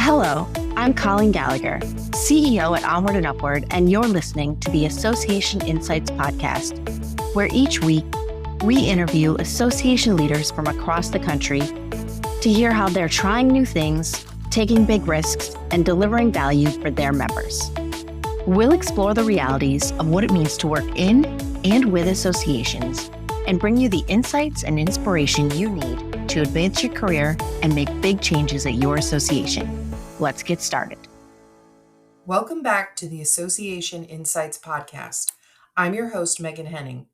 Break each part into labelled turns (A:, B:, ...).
A: Hello, I'm Colleen Gallagher, CEO at Onward and Upward, and you're listening to the Association Insights podcast, where each week we interview association leaders from across the country to hear how they're trying new things, taking big risks, and delivering value for their members. We'll explore the realities of what it means to work in and with associations and bring you the insights and inspiration you need to advance your career and make big changes at your association. Let's get started.
B: Welcome back to the Association Insights podcast. I'm your host, Meghan Henning.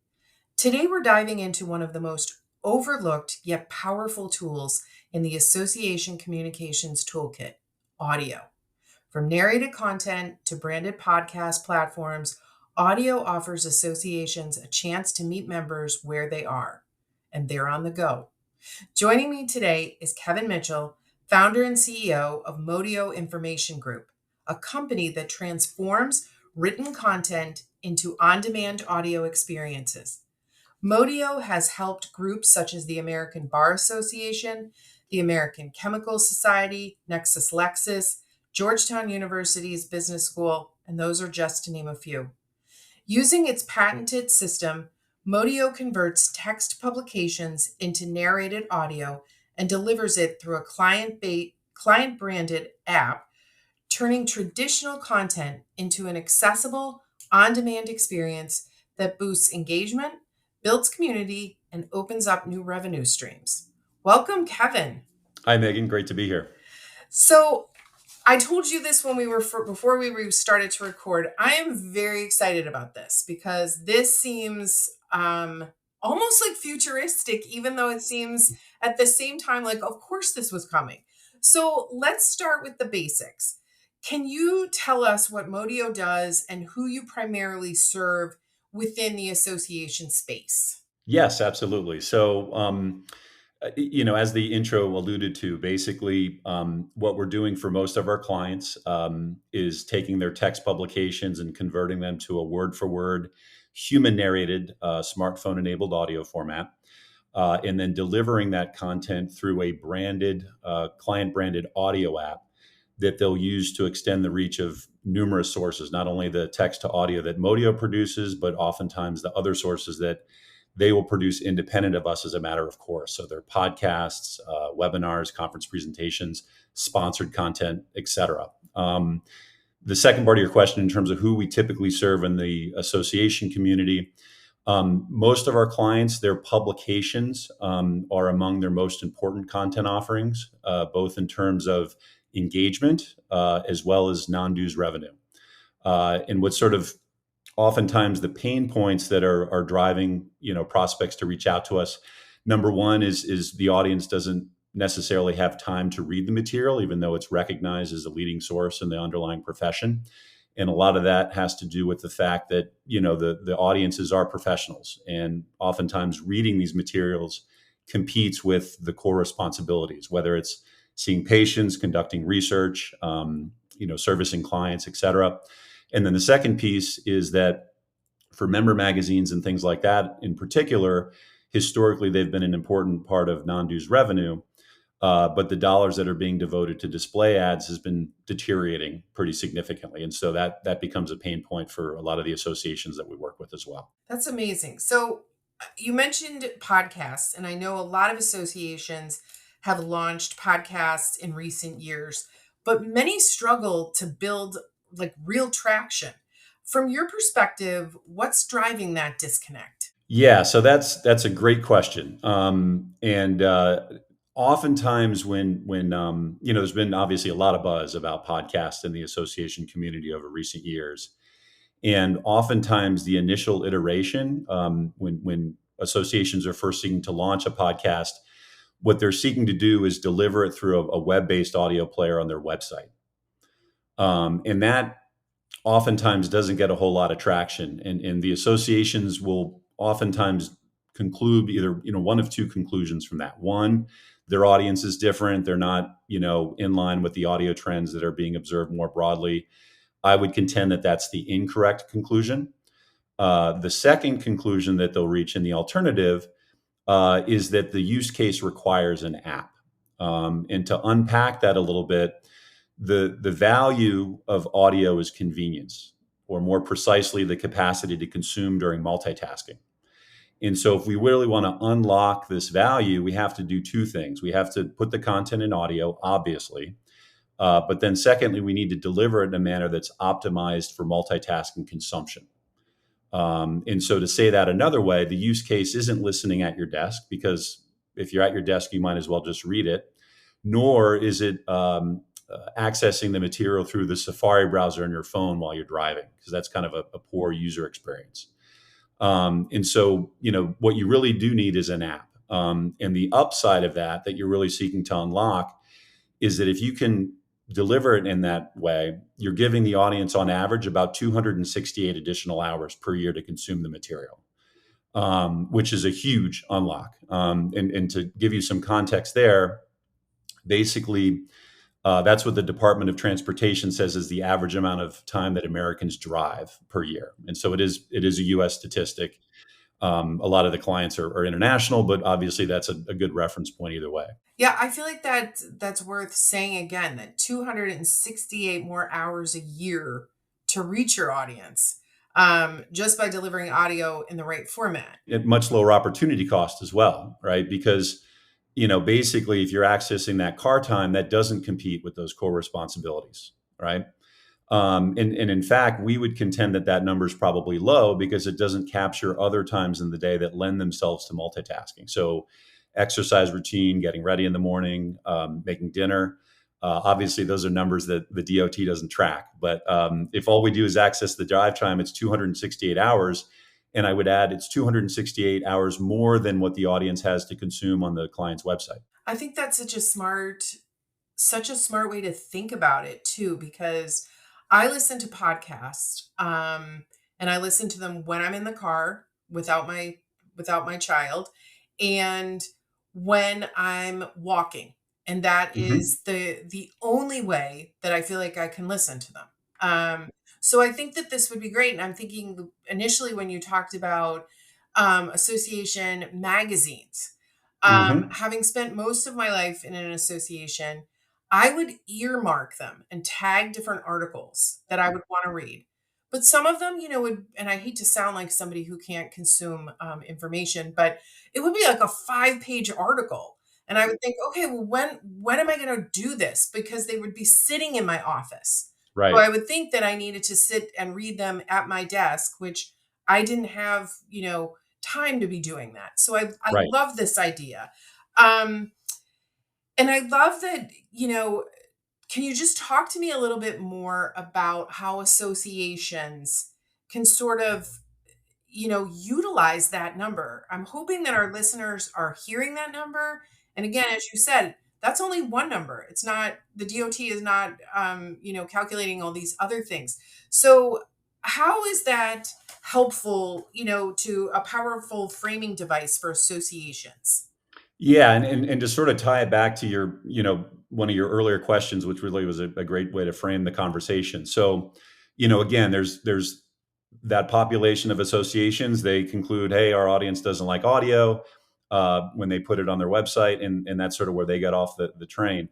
B: Today we're diving into one of the most overlooked yet powerful tools in the association communications toolkit, audio. From narrated content to branded podcast platforms, audio offers associations a chance to meet members where they are, and they're on the go. Joining me today is Kevin Mitchell, founder and CEO of Modio Information Group, a company that transforms written content into on-demand audio experiences. Modio has helped groups such as the American Bar Association, the American Chemical Society, Nexus Lexis, Georgetown University's Business School, and those are just to name a few. Using its patented system, Modio converts text publications into narrated audio and delivers it through a client-branded app, turning traditional content into an accessible, on-demand experience that boosts engagement, builds community, and opens up new revenue streams. Welcome, Kevin.
C: Hi, Megan. Great to be here.
B: So I told you this when before we started to record. I am very excited about this because this seems almost like futuristic, even though it seems at the same time like, of course, this was coming. So let's start with the basics. Can you tell us what Modio does and who you primarily serve within the association space?
C: Yes, absolutely. So, as the intro alluded to, basically what we're doing for most of our clients is taking their text publications and converting them to a word-for-word, human-narrated, smartphone-enabled audio format, and then delivering that content through a branded, client-branded audio app that they'll use to extend the reach of numerous sources, not only the text to audio that Modio produces, but oftentimes the other sources that they will produce independent of us as a matter of course. So their podcasts, webinars, conference presentations, sponsored content, et cetera. The second part of your question in terms of who we typically serve in the association community, most of our clients, their publications are among their most important content offerings, both in terms of engagement as well as non-dues revenue. And what's sort of oftentimes the pain points that are driving prospects to reach out to us. Number one is the audience doesn't necessarily have time to read the material, even though it's recognized as a leading source in the underlying profession. And a lot of that has to do with the fact that the audiences are professionals, and oftentimes reading these materials competes with the core responsibilities, whether it's seeing patients, conducting research, servicing clients, et cetera. And then the second piece is that for member magazines and things like that in particular, historically, they've been an important part of non-dues revenue, but the dollars that are being devoted to display ads has been deteriorating pretty significantly. And so that becomes a pain point for a lot of the associations that we work with as well.
B: That's amazing. So you mentioned podcasts, and I know a lot of associations have launched podcasts in recent years, but many struggle to build like real traction. From your perspective, what's driving that disconnect?
C: Yeah, so that's a great question. Oftentimes when there's been obviously a lot of buzz about podcasts in the association community over recent years. And oftentimes the initial iteration, when associations are first seeking to launch a podcast, what they're seeking to do is deliver it through a web-based audio player on their website. And that oftentimes doesn't get a whole lot of traction. And the associations will oftentimes conclude either, one of two conclusions from that. One, their audience is different. They're not, in line with the audio trends that are being observed more broadly. I would contend that that's the incorrect conclusion. The second conclusion that they'll reach in the alternative is that the use case requires an app. And to unpack that a little bit, the value of audio is convenience, or more precisely, the capacity to consume during multitasking. And so if we really want to unlock this value, we have to do two things. We have to put the content in audio, obviously. But then secondly, we need to deliver it in a manner that's optimized for multitasking consumption. And so to say that another way, the use case isn't listening at your desk, because if you're at your desk, you might as well just read it, nor is it accessing the material through the Safari browser on your phone while you're driving, because that's kind of a poor user experience. And so, what you really do need is an app. And the upside of that you're really seeking to unlock is that if you can deliver it in that way, you're giving the audience on average about 268 additional hours per year to consume the material, which is a huge unlock. And to give you some context there, basically, that's what the Department of Transportation says is the average amount of time that Americans drive per year. And so it is a U.S. statistic. A lot of the clients are international, but obviously that's a good reference point either way.
B: Yeah, I feel like that's worth saying again, that 268 more hours a year to reach your audience, just by delivering audio in the right format.
C: At much lower opportunity cost as well, right? Because basically, if you're accessing that car time, that doesn't compete with those core responsibilities, right? And in fact, we would contend that number is probably low because it doesn't capture other times in the day that lend themselves to multitasking. So exercise routine, getting ready in the morning, making dinner. Obviously, those are numbers that the DOT doesn't track. But if all we do is access the drive time, it's 268 hours. And I would add it's 268 hours more than what the audience has to consume on the client's website.
B: I think that's such a smart way to think about it too, because I listen to podcasts, and I listen to them when I'm in the car without my child, and when I'm walking. And that is the only way that I feel like I can listen to them. So I think that this would be great. And I'm thinking initially when you talked about association magazines,
C: Mm-hmm.
B: having spent most of my life in an association, I would earmark them and tag different articles that I would want to read. But some of them, and I hate to sound like somebody who can't consume information, but it would be like a 5-page article. And I would think, okay, well, when am I going to do this? Because they would be sitting in my office. So
C: Right.
B: I would think that I needed to sit and read them at my desk, which I didn't have, time to be doing that. So I
C: Right.
B: love this idea. Um, and I love that, can you just talk to me a little bit more about how associations can sort of, utilize that number? I'm hoping that our listeners are hearing that number. And again, as you said, that's only one number. It's not, the DOT is not, calculating all these other things. So how is that helpful, to a powerful framing device for associations?
C: Yeah, and to sort of tie it back to your, one of your earlier questions, which really was a great way to frame the conversation. So, again, there's that population of associations. They conclude, hey, our audience doesn't like audio when they put it on their website, and that's sort of where they get off the train.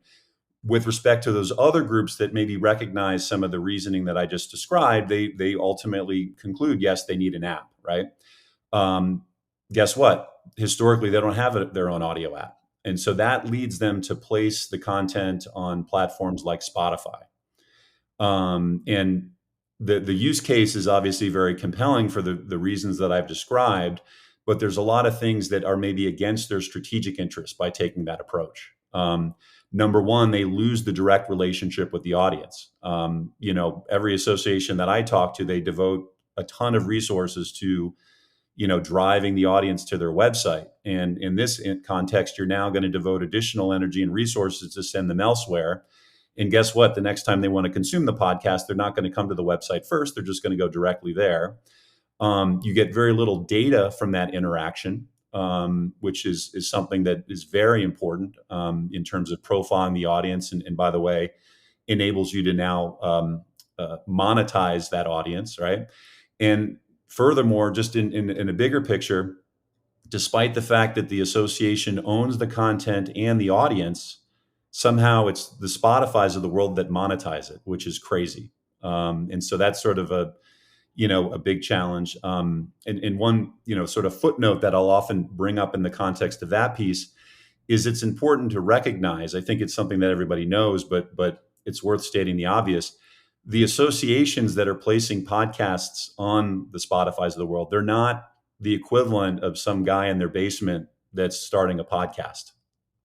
C: With respect to those other groups that maybe recognize some of the reasoning that I just described, they ultimately conclude, yes, they need an app, right? Um, Guess what? Historically, they don't have their own audio app. And so that leads them to place the content on platforms like Spotify. And the use case is obviously very compelling for the reasons that I've described, but there's a lot of things that are maybe against their strategic interest by taking that approach. Number one, they lose the direct relationship with the audience. Every association that I talk to, they devote a ton of resources to driving the audience to their website. And in this context, you're now going to devote additional energy and resources to send them elsewhere. And guess what? The next time they want to consume the podcast, they're not going to come to the website first. They're just going to go directly there. You get very little data from that interaction, which is something that is very important in terms of profiling the audience. And by the way, enables you to now monetize that audience, right? And furthermore, just in a bigger picture, despite the fact that the association owns the content and the audience, somehow it's the Spotify's of the world that monetize it, which is crazy. And so that's sort of a big challenge. And one, sort of footnote that I'll often bring up in the context of that piece is it's important to recognize, I think it's something that everybody knows, but it's worth stating the obvious. The associations that are placing podcasts on the Spotify's of the world, they're not the equivalent of some guy in their basement that's starting a podcast,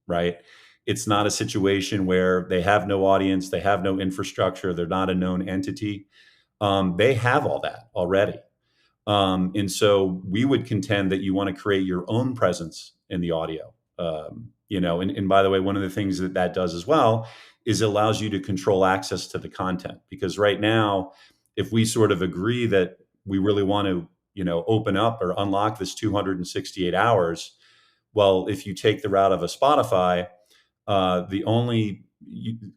C: right? It's not a situation where they have no audience, they have no infrastructure, they're not a known entity. They have all that already. And so we would contend that you want to create your own presence in the audio. And by the way, one of the things that does as well is it allows you to control access to the content. Because right now, if we sort of agree that we really want to, open up or unlock this 268 hours, well, if you take the route of a Spotify, the only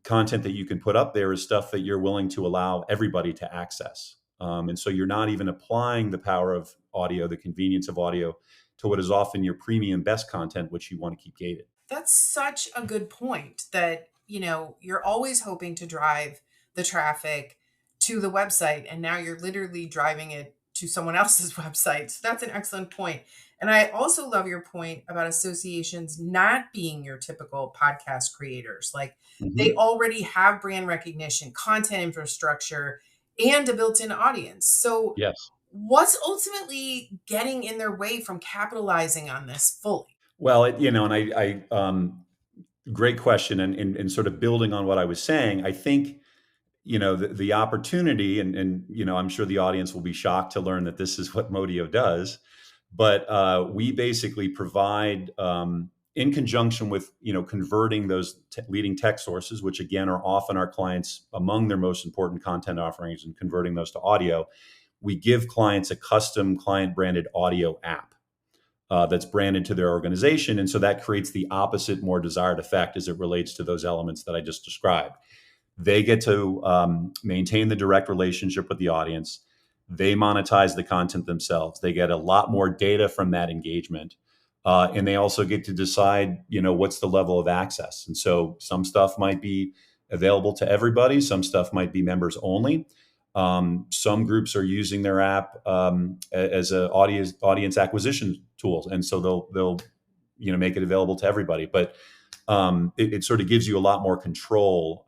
C: content that you can put up there is stuff that you're willing to allow everybody to access. And so you're not even applying the power of audio, the convenience of audio, to what is often your premium best content, which you want to keep gated.
B: That's such a good point that, you're always hoping to drive the traffic to the website, and now you're literally driving it to someone else's website. So that's an excellent point. And I also love your point about associations not being your typical podcast creators. Like they already have brand recognition, content infrastructure, and a built-in audience. So
C: Yes.
B: what's ultimately getting in their way from capitalizing on this fully?
C: Well, great question. And sort of building on what I was saying, I think, the opportunity, and I'm sure the audience will be shocked to learn that this is what Modio does. But we basically provide, in conjunction with converting those leading tech sources, which again are often our clients among their most important content offerings, and converting those to audio. We give clients a custom client branded audio app that's branded to their organization, and so that creates the opposite, more desired effect as it relates to those elements that I just described. They get to maintain the direct relationship with the audience. They monetize the content themselves. They get a lot more data from that engagement. And they also get to decide, what's the level of access. And so some stuff might be available to everybody. Some stuff might be members only. Some groups are using their app as an audience acquisition tool. And so they'll make it available to everybody. But it sort of gives you a lot more control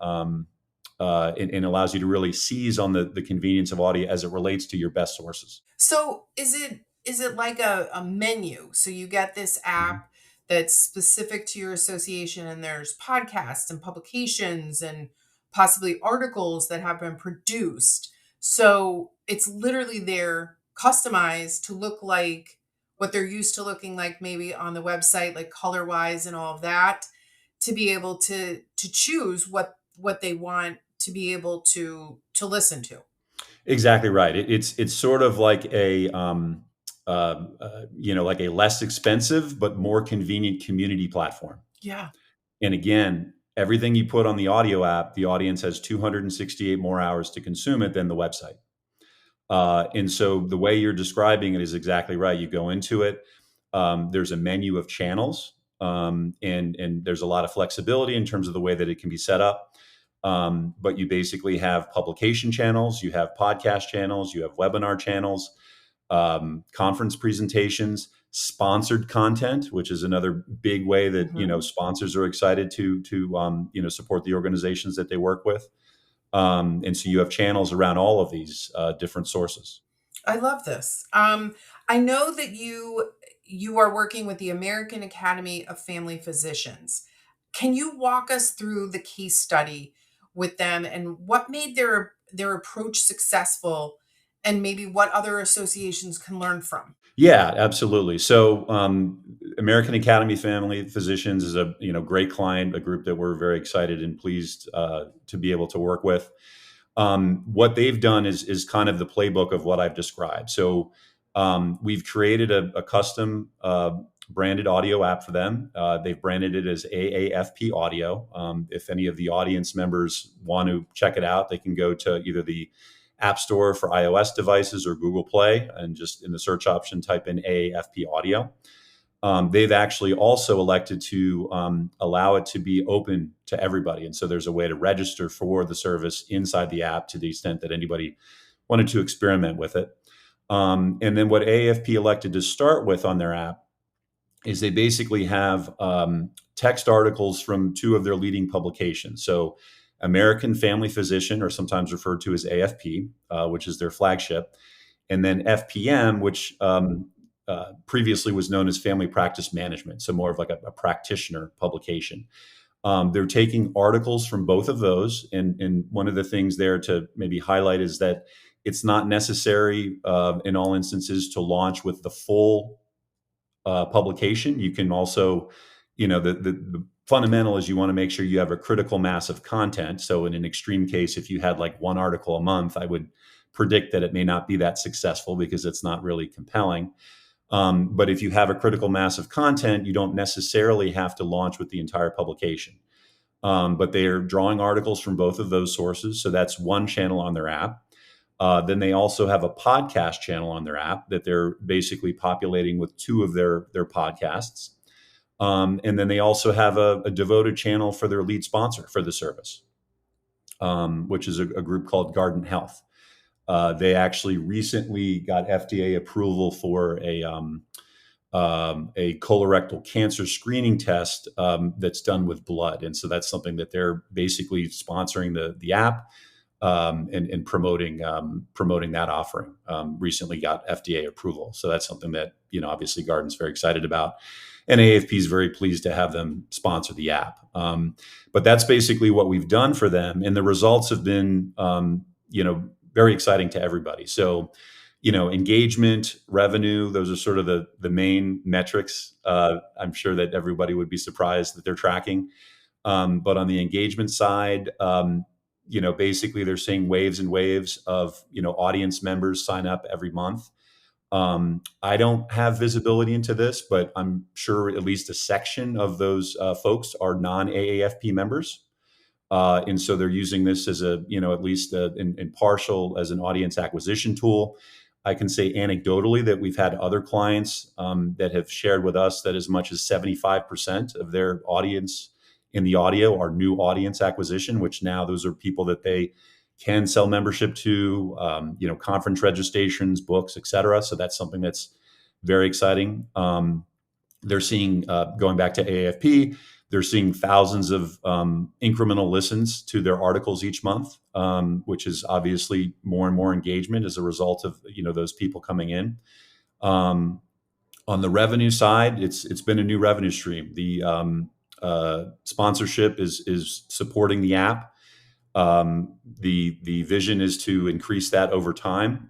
C: and allows you to really seize on the convenience of audio as it relates to your best sources.
B: So is it like a menu? So you get this app that's specific to your association, and there's podcasts and publications and possibly articles that have been produced. So it's literally there customized to look like what they're used to looking like, maybe on the website, like color wise and all of that, to be able to choose what they want to be able to listen to.
C: Exactly right. It's sort of like like a less expensive but more convenient community platform.
B: Yeah.
C: And again, everything you put on the audio app, the audience has 268 more hours to consume it than the website. And so the way you're describing it is exactly right. You go into it. There's a menu of channels, and there's a lot of flexibility in terms of the way that it can be set up. But you basically have publication channels, you have podcast channels, you have webinar channels, conference presentations, sponsored content, which is another big way that sponsors are excited to support the organizations that they work with. And so you have channels around all of these different sources.
B: I love this. I know that you are working with the American Academy of Family Physicians. Can you walk us through the case study with them and what made their approach successful, and maybe what other associations can learn from?
C: Yeah, absolutely. So American Academy of Family Physicians is a great client, a group that we're very excited and pleased to be able to work with. What they've done is kind of the playbook of what I've described. So we've created a custom branded audio app for them. They've branded it as AAFP Audio. If any of the audience members want to check it out, they can go to either the App Store for iOS devices or Google Play, and just in the search option type in AAFP Audio. they've actually also elected to allow it to be open to everybody. And so there's a way to register for the service inside the app to the extent that anybody wanted to experiment with it. And then what AAFP elected to start with on their app is they basically have text articles from two of their leading publications. So American Family Physician, or sometimes referred to as AFP, which is their flagship, and then FPM, which previously was known as Family Practice Management, so more of like a practitioner publication. They're taking articles from both of those, and one of the things there to maybe highlight is that it's not necessary in all instances to launch with the full publication. You can also, the fundamental is you want to make sure you have a critical mass of content. So in an extreme case, if you had like one article a month, I would predict that it may not be that successful because it's not really compelling. But if you have a critical mass of content, you don't necessarily have to launch with the entire publication. But they are drawing articles from both of those sources. So that's one channel on their app. Then they also have a podcast channel on their app that they're basically populating with two of their podcasts. And then they also have a devoted channel for their lead sponsor for the service, which is a group called Garden Health. They actually recently got FDA approval for a colorectal cancer screening test that's done with blood. And so that's something that they're basically sponsoring the app and promoting that offering. Recently got FDA approval. So that's something that, obviously Garden's very excited about. And AFP is very pleased to have them sponsor the app. But that's basically what we've done for them. And the results have been, very exciting to everybody. So, engagement, revenue, those are sort of the main metrics. I'm sure that everybody would be surprised that they're tracking. But on the engagement side, basically they're seeing waves and waves of, audience members sign up every month. I don't have visibility into this, but I'm sure at least a section of those folks are non-AAFP members. And so they're using this as at least in partial as an audience acquisition tool. I can say anecdotally that we've had other clients that have shared with us that as much as 75% of their audience in the audio are new audience acquisition, which now those are people that they can sell membership to, conference registrations, books, et cetera. So that's something that's very exciting. They're seeing, going back to AAFP, they're seeing thousands of incremental listens to their articles each month, which is obviously more and more engagement as a result of those people coming in. On the revenue side, it's been a new revenue stream. The sponsorship is supporting the app. The vision is to increase that over time.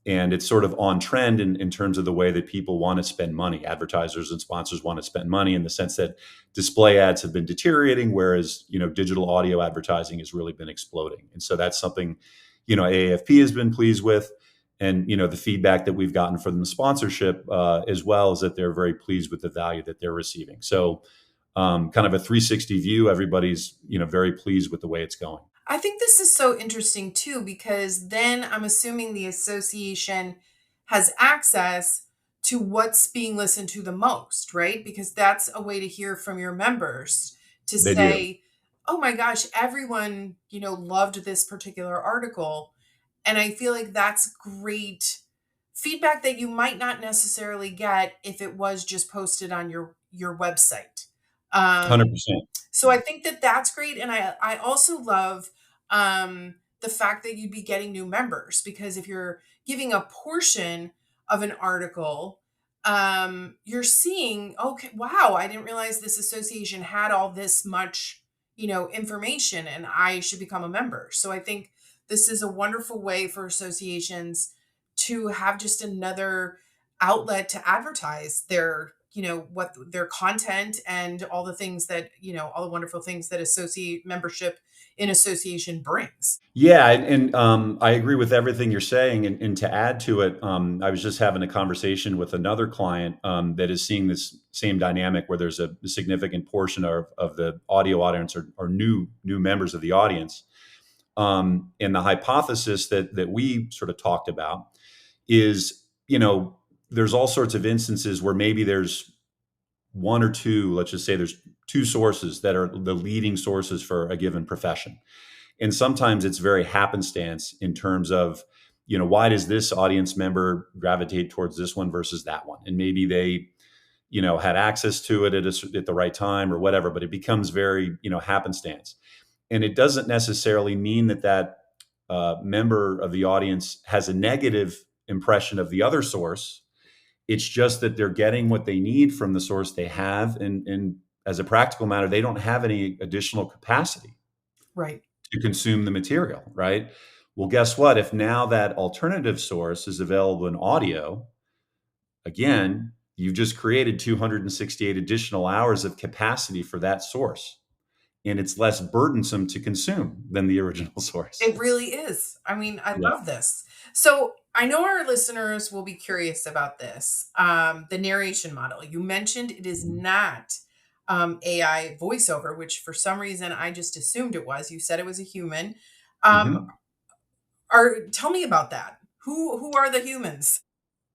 C: And it's sort of on trend in terms of the way that people want to spend money. Advertisers and sponsors want to spend money in the sense that display ads have been deteriorating, whereas, digital audio advertising has really been exploding. And so that's something, AAFP has been pleased with. And, the feedback that we've gotten from the sponsorship as well is that they're very pleased with the value that they're receiving. So kind of a 360 view, everybody's, very pleased with the way it's going.
B: I think this is so interesting too, because then I'm assuming the association has access to what's being listened to the most, right? Because that's a way to hear from your members to
C: They do.
B: say, oh my gosh, everyone, loved this particular article. And I feel like that's great feedback that you might not necessarily get if it was just posted on your website.
C: 100%.
B: So I think that that's great. And I also love the fact that you'd be getting new members, because if you're giving a portion of an article, you're seeing, okay, wow, I didn't realize this association had all this much, information, and I should become a member. So I think this is a wonderful way for associations to have just another outlet to advertise their what their content and all the things that all the wonderful things that associate membership in association brings.
C: Yeah, and I agree with everything you're saying. And to add to it, I was just having a conversation with another client that is seeing this same dynamic where there's a significant portion of the audio audience are new members of the audience. And the hypothesis that we sort of talked about is, there's all sorts of instances where maybe there's one or two, let's just say there's two sources that are the leading sources for a given profession. And sometimes it's very happenstance in terms of, why does this audience member gravitate towards this one versus that one? And maybe they, had access to it at the right time or whatever, but it becomes very, happenstance. And it doesn't necessarily mean that member of the audience has a negative impression of the other source. It's just that they're getting what they need from the source they have. And as a practical matter, they don't have any additional capacity
B: Right.
C: to consume the material, right? Well, guess what? If now that alternative source is available in audio, again, you've just created 268 additional hours of capacity for that source. And it's less burdensome to consume than the original source.
B: It really is. I mean, I
C: Yeah.
B: love this. So I know our listeners will be curious about this. The narration model. You mentioned it is not AI voiceover, which for some reason I just assumed it was. You said it was a human.
C: Mhm.
B: Tell me about that. Who are the humans?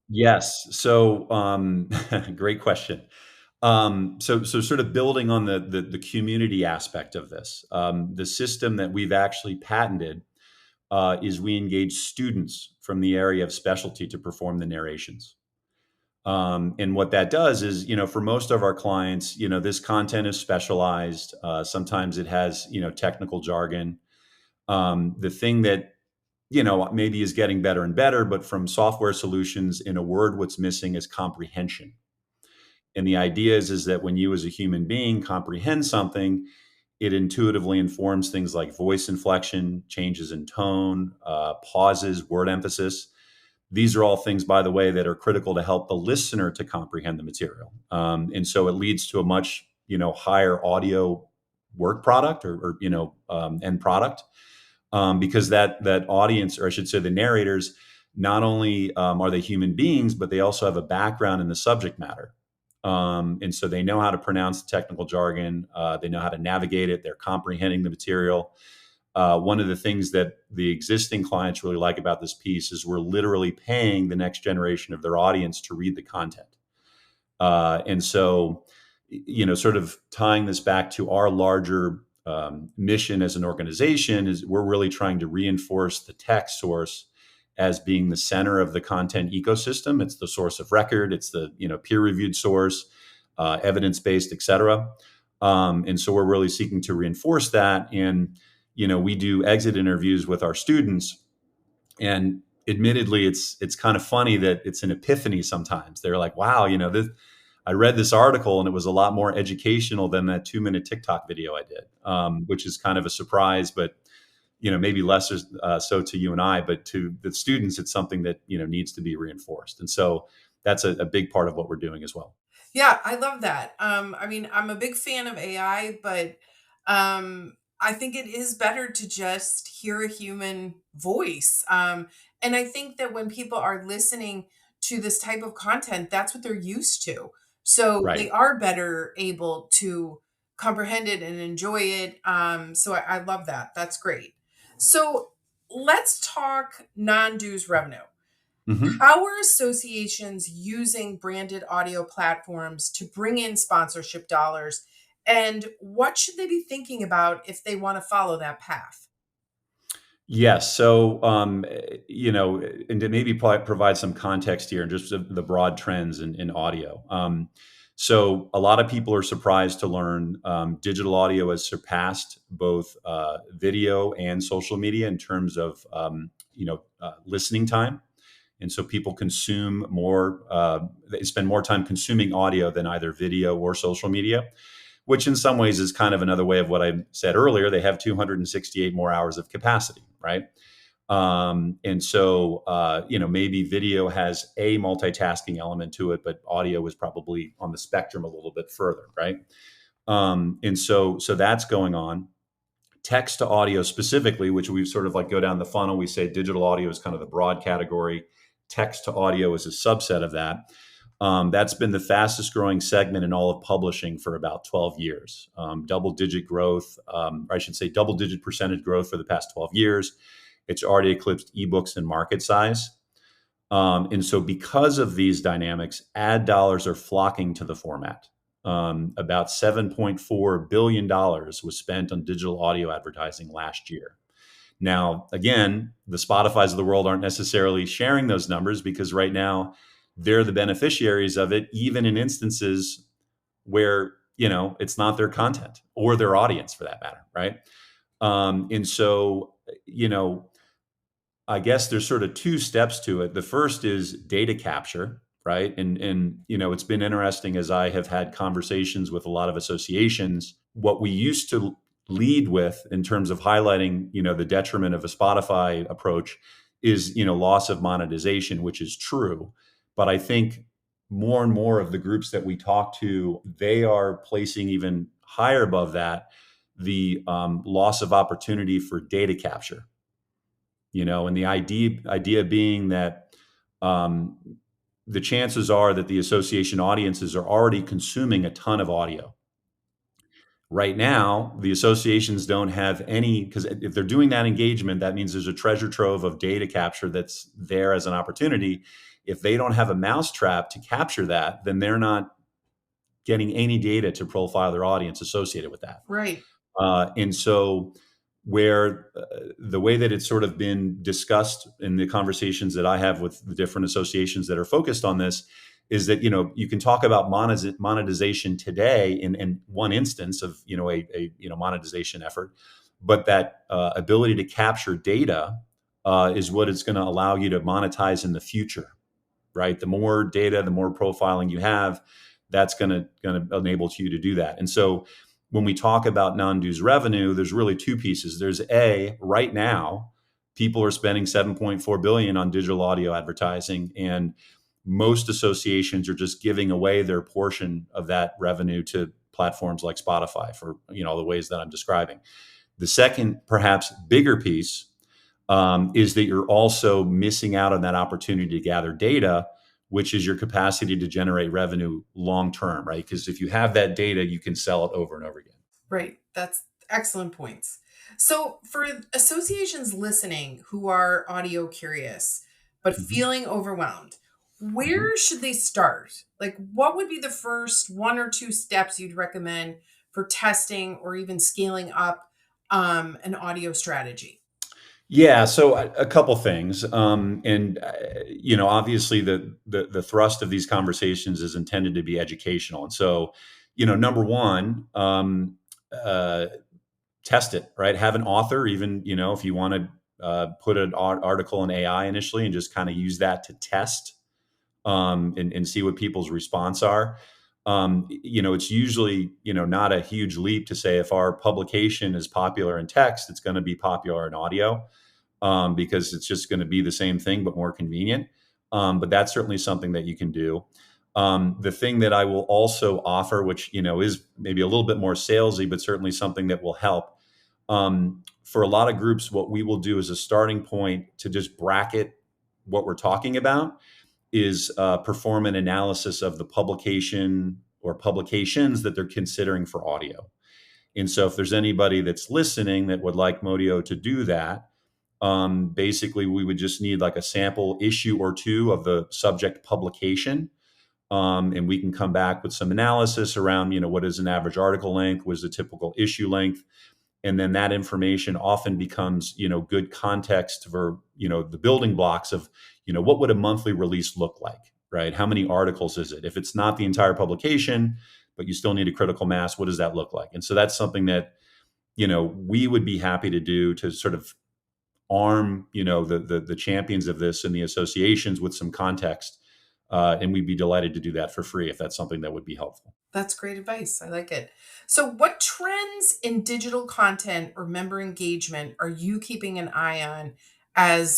C: Yes. So, great question. So sort of building on the community aspect of this, the system that we've actually patented is we engage students from the area of specialty to perform the narrations. And what that does is, for most of our clients, this content is specialized. Sometimes it has, technical jargon. The thing that, maybe is getting better and better, but from software solutions, in a word, what's missing is comprehension. And the idea is that when you as a human being comprehend something, it intuitively informs things like voice inflection, changes in tone, pauses, word emphasis. These are all things, by the way, that are critical to help the listener to comprehend the material. And so it leads to a much, higher audio work product or end product, because that audience, or I should say the narrators, not only are they human beings, but they also have a background in the subject matter. And so they know how to pronounce the technical jargon. They know how to navigate it. They're comprehending the material. One of the things that the existing clients really like about this piece is we're literally paying the next generation of their audience to read the content. And so, sort of tying this back to our larger mission as an organization is we're really trying to reinforce the text source as being the center of the content ecosystem. It's the source of record. It's the peer-reviewed source, evidence-based, et cetera. And so we're really seeking to reinforce that. And we do exit interviews with our students, and admittedly, it's kind of funny that it's an epiphany sometimes. They're like, "Wow, I read this article and it was a lot more educational than that 2-minute TikTok video I did," which is kind of a surprise, but maybe less so to you and I, but to the students, it's something that needs to be reinforced. And so that's a big part of what we're doing as well.
B: Yeah, I love that. I mean, I'm a big fan of AI, but I think it is better to just hear a human voice. And I think that when people are listening to this type of content, that's what they're used to. So
C: Right.
B: they are better able to comprehend it and enjoy it. So I love that. That's great. So let's talk non-dues revenue.
C: Mhm.
B: How are associations using branded audio platforms to bring in sponsorship dollars? And what should they be thinking about if they want to follow that path?
C: Yes. So, and to maybe provide some context here and just the broad trends in audio. So, a lot of people are surprised to learn digital audio has surpassed both video and social media in terms of listening time. And so people consume more, they spend more time consuming audio than either video or social media, which in some ways is kind of another way of what I said earlier. They have 268 more hours of capacity, right? And so, maybe video has a multitasking element to it, but audio is probably on the spectrum a little bit further, right? And so that's going on. Text to audio specifically, which we've sort of like go down the funnel. We say digital audio is kind of the broad category. Text to audio is a subset of that. That's been the fastest growing segment in all of publishing for about 12 years. Double digit growth, or I should say double digit percentage growth for the past 12 years. It's already eclipsed ebooks in market size. And so because of these dynamics, ad dollars are flocking to the format. About $7.4 billion was spent on digital audio advertising last year. Now, again, the Spotifys of the world aren't necessarily sharing those numbers because right now they're the beneficiaries of it, even in instances where, it's not their content or their audience for that matter, right? And so, I guess there's sort of two steps to it. The first is data capture, right? And it's been interesting as I have had conversations with a lot of associations. What we used to lead with in terms of highlighting, the detriment of a Spotify approach is, loss of monetization, which is true. But I think more and more of the groups that we talk to, they are placing even higher above that the loss of opportunity for data capture, and the idea being that the chances are that the association audiences are already consuming a ton of audio. Right now, the associations don't have any, because if they're doing that engagement, that means there's a treasure trove of data capture that's there as an opportunity. If they don't have a mousetrap to capture that, then they're not getting any data to profile their audience associated with that.
B: Right.
C: And so where the way that it's sort of been discussed in the conversations that I have with the different associations that are focused on this is that, you can talk about monetization today in one instance of, a monetization effort, but that ability to capture data is what it's going to allow you to monetize in the future, right? The more data, the more profiling you have, that's going to enable you to do that. And so when we talk about non-dues revenue, there's really two pieces. There's right now, people are spending $7.4 billion on digital audio advertising, and most associations are just giving away their portion of that revenue to platforms like Spotify for, the ways that I'm describing. The second, perhaps bigger piece, is that you're also missing out on that opportunity to gather data, which is your capacity to generate revenue long term, right? Because if you have that data, you can sell it over and over again.
B: Right. That's excellent points. So, for associations listening who are audio curious but feeling overwhelmed, where should they start? Like, what would be the first one or two steps you'd recommend for testing or even scaling up an audio strategy?
C: Yeah, so a couple things, and obviously the thrust of these conversations is intended to be educational, and so number one, test it, right? Have an author, even if you want to put an article in AI initially, and just kind of use that to test and see what people's response are. It's usually not a huge leap to say if our publication is popular in text, it's going to be popular in audio. Because it's just going to be the same thing, but more convenient. But that's certainly something that you can do. The thing that I will also offer, which, is maybe a little bit more salesy, but certainly something that will help. For a lot of groups, what we will do as a starting point to just bracket what we're talking about is perform an analysis of the publication or publications that they're considering for audio. And so if there's anybody that's listening that would like Modio to do that, basically we would just need like a sample issue or two of the subject publication. And we can come back with some analysis around, what is an average article length, what is the typical issue length. And then that information often becomes, good context for, the building blocks of, what would a monthly release look like, right? How many articles is it? If it's not the entire publication, but you still need a critical mass, what does that look like? And so that's something that, we would be happy to do to sort of arm the champions of this and the associations with some context, and we'd be delighted to do that for free if that's something that would be helpful.
B: That's great advice. I like it. So, what trends in digital content or member engagement are you keeping an eye on,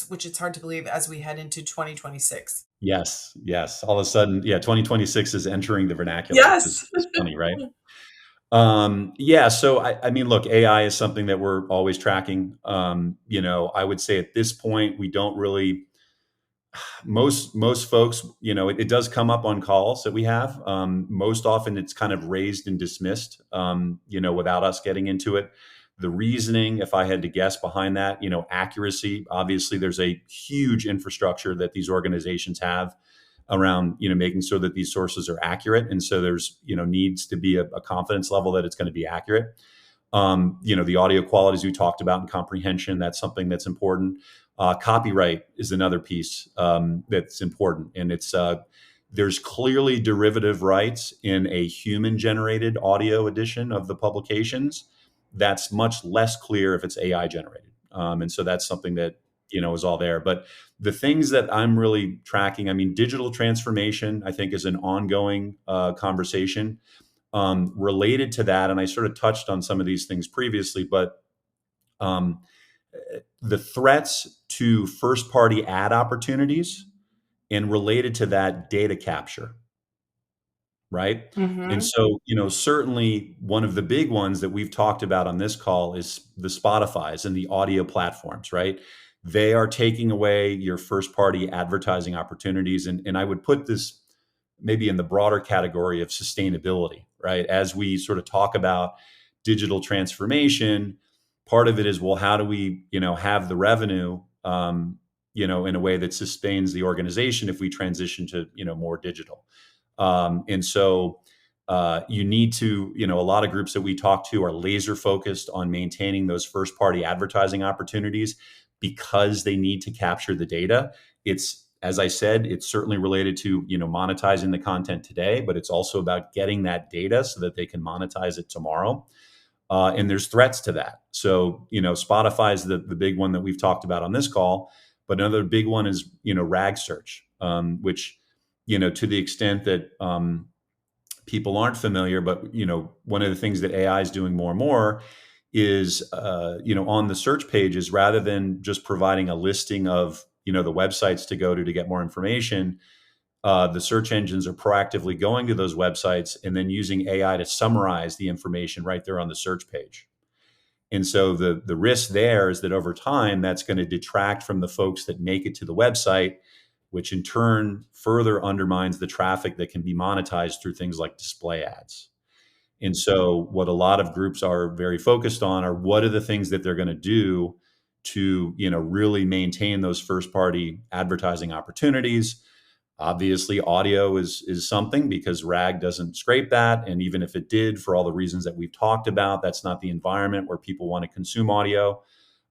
B: which it's hard to believe, as we head into 2026?
C: Yes, all of a sudden, 2026 is entering the vernacular, which
B: Yes.
C: is funny, right? Yeah. So I mean, look, AI is something that we're always tracking. I would say at this point, we don't really, most folks, it does come up on calls that we have. Most often it's kind of raised and dismissed, without us getting into it. The reasoning, if I had to guess behind that, accuracy, obviously there's a huge infrastructure that these organizations have around, making sure that these sources are accurate. And so there's, needs to be a confidence level that it's going to be accurate. The audio qualities we talked about and comprehension, that's something that's important. Copyright is another piece that's important. And there's clearly derivative rights in a human generated audio edition of the publications. That's much less clear if it's AI generated. And so that's something that, is all there. But the things that I'm really tracking, digital transformation, I think is an ongoing conversation related to that. And I sort of touched on some of these things previously, but the threats to first party ad opportunities and related to that data capture, right? And
B: Mm-hmm.
C: so, certainly one of the big ones that we've talked about on this call is the Spotifys and the audio platforms, right? They are taking away your first party advertising opportunities. And I would put this maybe in the broader category of sustainability, right? As we sort of talk about digital transformation, part of it is, well, how do we, have the revenue, in a way that sustains the organization if we transition to, more digital. And so you need to, a lot of groups that we talk to are laser focused on maintaining those first party advertising opportunities because they need to capture the data. It's, as I said, it's certainly related to, monetizing the content today, but it's also about getting that data so that they can monetize it tomorrow. And there's threats to that. So, Spotify is the big one that we've talked about on this call, but another big one is, RAG search, which, to the extent that people aren't familiar, but, one of the things that AI is doing more and more is, on the search pages, rather than just providing a listing of, the websites to go to get more information, the search engines are proactively going to those websites and then using AI to summarize the information right there on the search page. And so the risk there is that over time, that's going to detract from the folks that make it to the website, which in turn further undermines the traffic that can be monetized through things like display ads. And so what a lot of groups are very focused on are what are the things that they're going to do to, really maintain those first party advertising opportunities. Obviously, audio is something because RAG doesn't scrape that. And even if it did, for all the reasons that we've talked about, that's not the environment where people want to consume audio.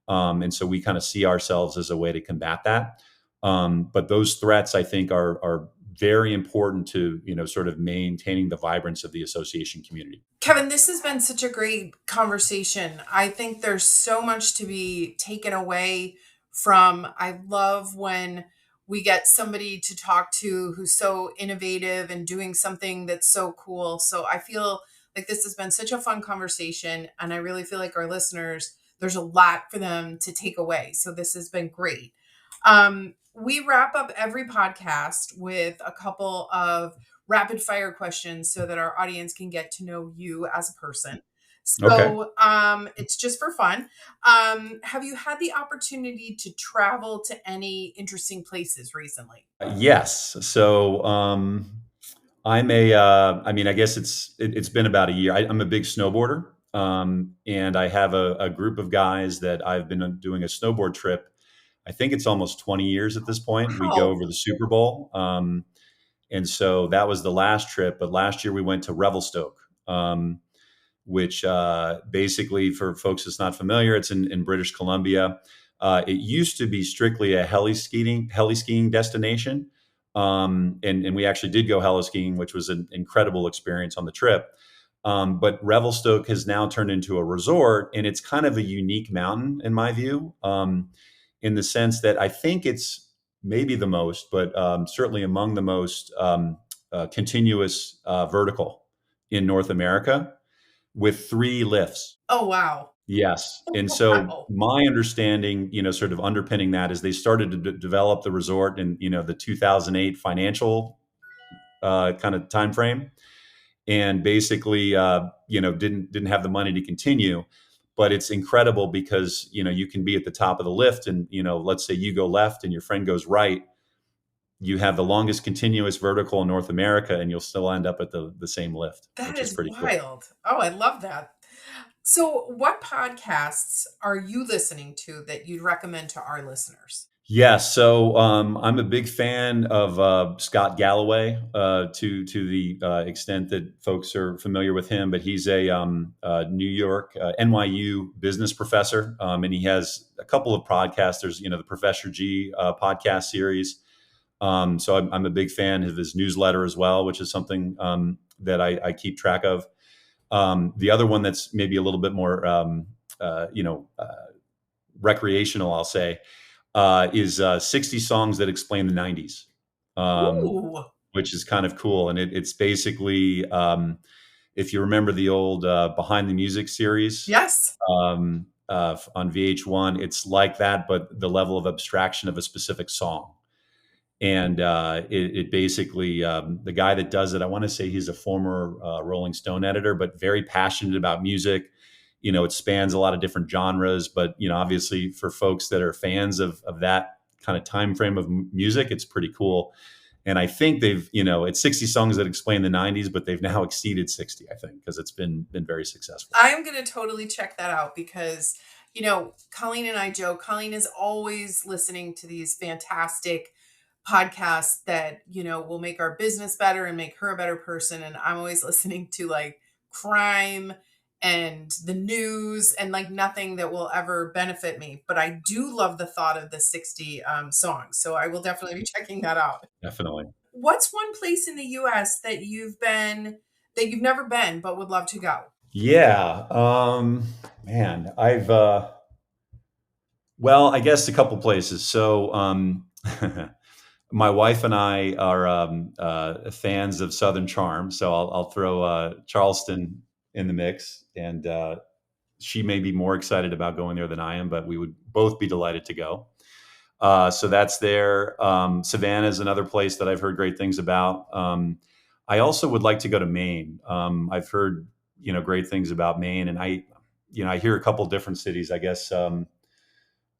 C: And so we kind of see ourselves as a way to combat that. But those threats, I think, are very important to, sort of maintaining the vibrance of the association community.
B: Kevin, this has been such a great conversation. I think there's so much to be taken away from. I love when we get somebody to talk to who's so innovative and doing something that's so cool. So I feel like this has been such a fun conversation. And I really feel like our listeners, there's a lot for them to take away. So this has been great. We wrap up every podcast with a couple of rapid fire questions so that our audience can get to know you as a person.
C: Okay.
B: So it's just for fun. Have you had the opportunity to travel to any interesting places recently?
C: Yes. So I guess it's been about a year. I'm a big snowboarder. And I have a group of guys that I've been doing a snowboard trip. I think it's almost 20 years at this point. We go
B: Wow.
C: over the Super Bowl. And so that was the last trip. But last year we went to Revelstoke, which basically, for folks that's not familiar, it's in British Columbia. It used to be strictly a heli skiing destination. And we actually did go heli skiing, which was an incredible experience on the trip. But Revelstoke has now turned into a resort, and it's kind of a unique mountain in my view, in the sense that I think it's maybe the most, but certainly among the most continuous vertical in North America, with 3 lifts.
B: Oh, wow.
C: Yes. And so
B: Wow.
C: my understanding, sort of underpinning that is they started to develop the resort in, the 2008 financial kind of time frame, and basically, didn't have the money to continue. But it's incredible because, you can be at the top of the lift and, let's say you go left and your friend goes right. You have the longest continuous vertical in North America, and you'll still end up at the same lift,
B: That
C: which is
B: is
C: pretty cool.
B: wild. Oh, I love that. So, what podcasts are you listening to that you'd recommend to our listeners?
C: Yeah, so I'm a big fan of Scott Galloway to the extent that folks are familiar with him. But he's a New York NYU business professor, and he has a couple of podcasts. There's the Professor G podcast series. So I'm a big fan of his newsletter as well, which is something that I keep track of. The other one that's maybe a little bit more recreational, I'll say, is 60 songs that explain the 90s,
B: Ooh,
C: which is kind of cool. And it's basically, if you remember the old Behind the Music series
B: yes.
C: on VH1, it's like that, but the level of abstraction of a specific song. And it basically, the guy that does it, I want to say he's a former Rolling Stone editor, but very passionate about music. It spans a lot of different genres, but obviously for folks that are fans of that kind of time frame of music, it's pretty cool. And I think it's 60 songs that explain the 90s, but they've now exceeded 60, I think, because it's been very successful.
B: I'm going to totally check that out because, Colleen and I joke, Colleen is always listening to these fantastic podcasts that, will make our business better and make her a better person. And I'm always listening to like crime and the news and like nothing that will ever benefit me. But I do love the thought of the 60 songs. So I will definitely be checking that out.
C: Definitely.
B: What's one place in the US that you've never been, but would love to go?
C: Yeah. Man, well, I guess a couple places. So, my wife and I are fans of Southern Charm, so I'll throw Charleston in the mix, and she may be more excited about going there than I am, but we would both be delighted to go. So that's there. Savannah is another place that I've heard great things about. I also would like to go to Maine. I've heard great things about Maine, and I hear a couple different cities. I guess.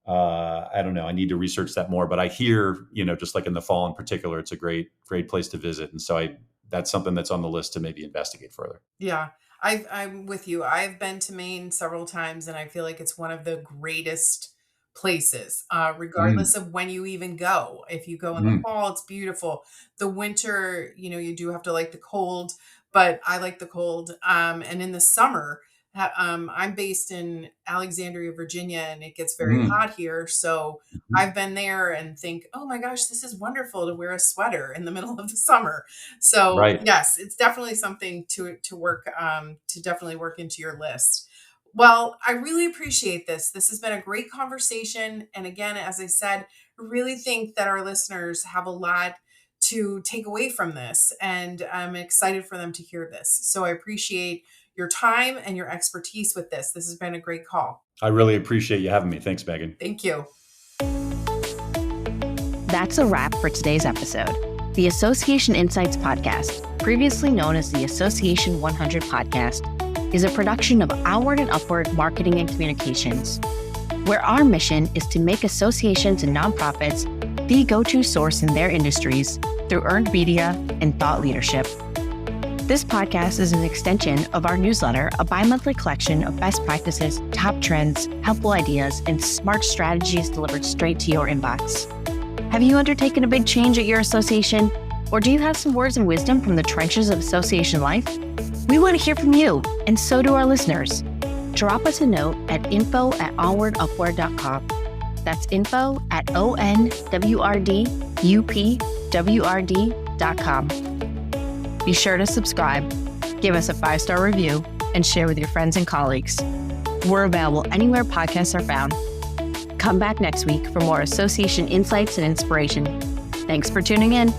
C: I don't know. I need to research that more, but I hear, just like in the fall in particular, it's a great place to visit. And so that's something that's on the list to maybe investigate further.
B: Yeah, I'm with you. I've been to Maine several times and I feel like it's one of the greatest places,
C: Mm,
B: regardless of when you even go. If you go in the
C: mm,
B: fall, it's beautiful. The winter, you do have to like the cold, but I like the cold. And in the summer, I'm based in Alexandria, Virginia, and it gets very
C: mm,
B: hot here. So
C: mhm.
B: I've been there and think, oh my gosh, this is wonderful to wear a sweater in the middle of the summer. So
C: Right.
B: yes, it's definitely something to work to definitely work into your list. Well, I really appreciate this. This has been a great conversation. And again, as I said, I really think that our listeners have a lot to take away from this. And I'm excited for them to hear this. So I appreciate your time and your expertise with this. This has been a great call.
C: I really appreciate you having me. Thanks, Megan.
B: Thank you.
A: That's a wrap for today's episode. The Association Insights podcast, previously known as the Association 100 podcast, is a production of Onward and Upward Marketing and Communications, where our mission is to make associations and nonprofits the go-to source in their industries through earned media and thought leadership. This podcast is an extension of our newsletter, a bi-monthly collection of best practices, top trends, helpful ideas, and smart strategies delivered straight to your inbox. Have you undertaken a big change at your association? Or do you have some words of wisdom from the trenches of association life? We want to hear from you, and so do our listeners. Drop us a note at info@onwardupward.com. That's info@onwardupward.com. Be sure to subscribe, give us a 5-star review, and share with your friends and colleagues. We're available anywhere podcasts are found. Come back next week for more association insights and inspiration. Thanks for tuning in.